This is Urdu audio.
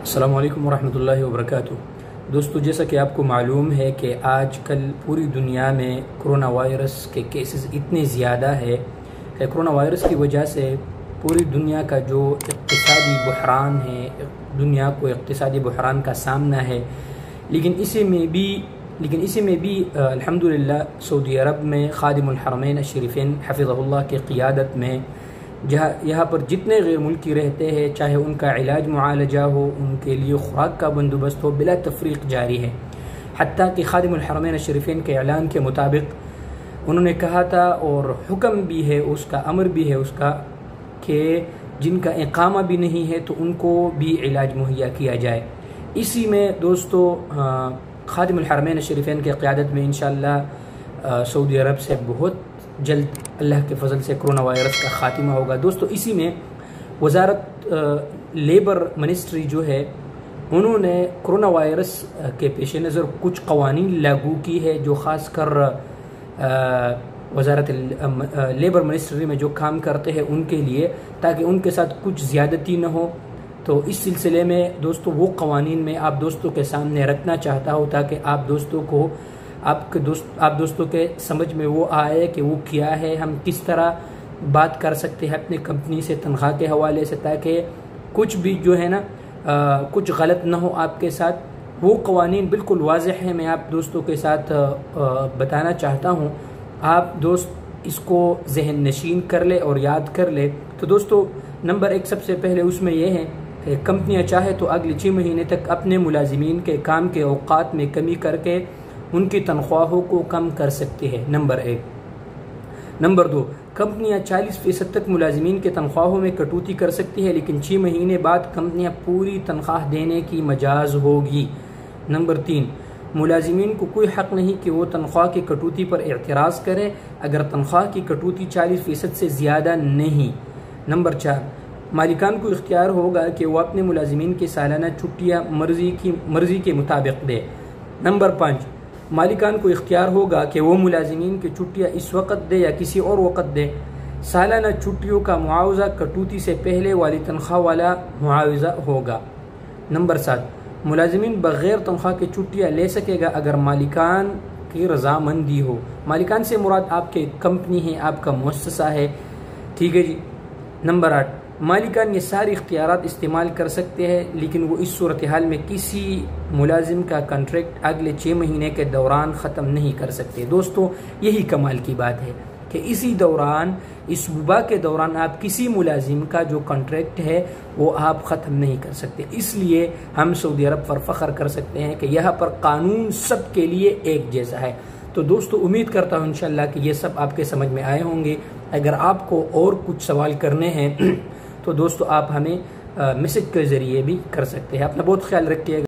السلام علیکم ورحمۃ اللہ وبرکاتہ۔ دوستو، جیسا کہ آپ کو معلوم ہے کہ آج کل پوری دنیا میں کرونا وائرس کے کیسز اتنے زیادہ ہے کہ کرونا وائرس کی وجہ سے پوری دنیا کا جو اقتصادی بحران ہے، دنیا کو اقتصادی بحران کا سامنا ہے۔ لیکن اسی میں بھی الحمدللہ سعودی عرب میں خادم الحرمین الشریفین حفظہ اللہ کی قیادت میں یہاں پر جتنے غیر ملکی رہتے ہیں، چاہے ان کا علاج معالجہ ہو، ان کے لیے خوراک کا بندوبست ہو، بلا تفریق جاری ہے۔ حتیٰ کہ خادم الحرمین الشریفین کے اعلان کے مطابق انہوں نے کہا تھا، اور حکم بھی ہے اس کا، امر بھی ہے اس کا، کہ جن کا اقامہ بھی نہیں ہے تو ان کو بھی علاج مہیا کیا جائے۔ اسی میں دوستو خادم الحرمین الشریفین کی قیادت میں انشاءاللہ سعودی عرب سے بہت جلد اللہ کے فضل سے کرونا وائرس کا خاتمہ ہوگا۔ دوستو، اسی میں وزارت لیبر منسٹری جو ہے، انہوں نے کرونا وائرس کے پیش نظر کچھ قوانین لاگو کی ہے، جو خاص کر وزارت لیبر منسٹری میں جو کام کرتے ہیں ان کے لیے، تاکہ ان کے ساتھ کچھ زیادتی نہ ہو۔ تو اس سلسلے میں دوستو وہ قوانین میں آپ دوستوں کے سامنے رکھنا چاہتا ہوں، تاکہ آپ دوستوں کے سمجھ میں وہ آئے کہ وہ کیا ہے، ہم کس طرح بات کر سکتے ہیں اپنی کمپنی سے تنخواہ کے حوالے سے، تاکہ کچھ بھی جو ہے نا کچھ غلط نہ ہو آپ کے ساتھ۔ وہ قوانین بالکل واضح ہے، میں آپ دوستوں کے ساتھ بتانا چاہتا ہوں، آپ دوست اس کو ذہن نشین کر لے اور یاد کر لے۔ تو دوستو، نمبر 1 سب سے پہلے اس میں یہ ہے کہ کمپنیاں چاہے تو اگلے 6 مہینے تک اپنے ملازمین کے کام کے اوقات میں کمی کر کے ان کی تنخواہوں کو کم کر سکتی ہے، نمبر 1۔ نمبر 2، کمپنیاں 40% تک ملازمین کے تنخواہوں میں کٹوتی کر سکتی ہے، لیکن 6 مہینے بعد کمپنیاں پوری تنخواہ دینے کی مجاز ہوگی۔ نمبر 3، ملازمین کو کوئی حق نہیں کہ وہ تنخواہ کی کٹوتی پر اعتراض کرے اگر تنخواہ کی کٹوتی 40% سے زیادہ نہیں۔ نمبر 4، مالکان کو اختیار ہوگا کہ وہ اپنے ملازمین کی سالانہ چھٹیاں مرضی کے مطابق دے۔ نمبر 5، مالکان کو اختیار ہوگا کہ وہ ملازمین کی چھٹیاں اس وقت دے یا کسی اور وقت دے۔ سالانہ چھٹیوں کا معاوضہ کٹوتی سے پہلے والی تنخواہ والا معاوضہ ہوگا۔ نمبر 7، ملازمین بغیر تنخواہ کی چھٹیاں لے سکے گا اگر مالکان کی رضامندی ہو۔ مالکان سے مراد آپ کے کمپنی ہے، آپ کا مؤسسہ ہے، ٹھیک ہے جی۔ نمبر 8، مالکان یہ ساری اختیارات استعمال کر سکتے ہیں، لیکن وہ اس صورتحال میں کسی ملازم کا کنٹریکٹ اگلے 6 مہینے کے دوران ختم نہیں کر سکتے۔ دوستو، یہی کمال کی بات ہے کہ اسی دوران، اس وبا کے دوران آپ کسی ملازم کا جو کنٹریکٹ ہے وہ آپ ختم نہیں کر سکتے۔ اس لیے ہم سعودی عرب پر فخر کر سکتے ہیں کہ یہاں پر قانون سب کے لیے ایک جیسا ہے۔ تو دوستو، امید کرتا ہوں انشاءاللہ کہ یہ سب آپ کے سمجھ میں آئے ہوں گے۔ اگر آپ کو اور کچھ سوال کرنے ہیں تو دوستو آپ ہمیں میسج کے ذریعے بھی کر سکتے ہیں۔ اپنا بہت خیال رکھیے گا۔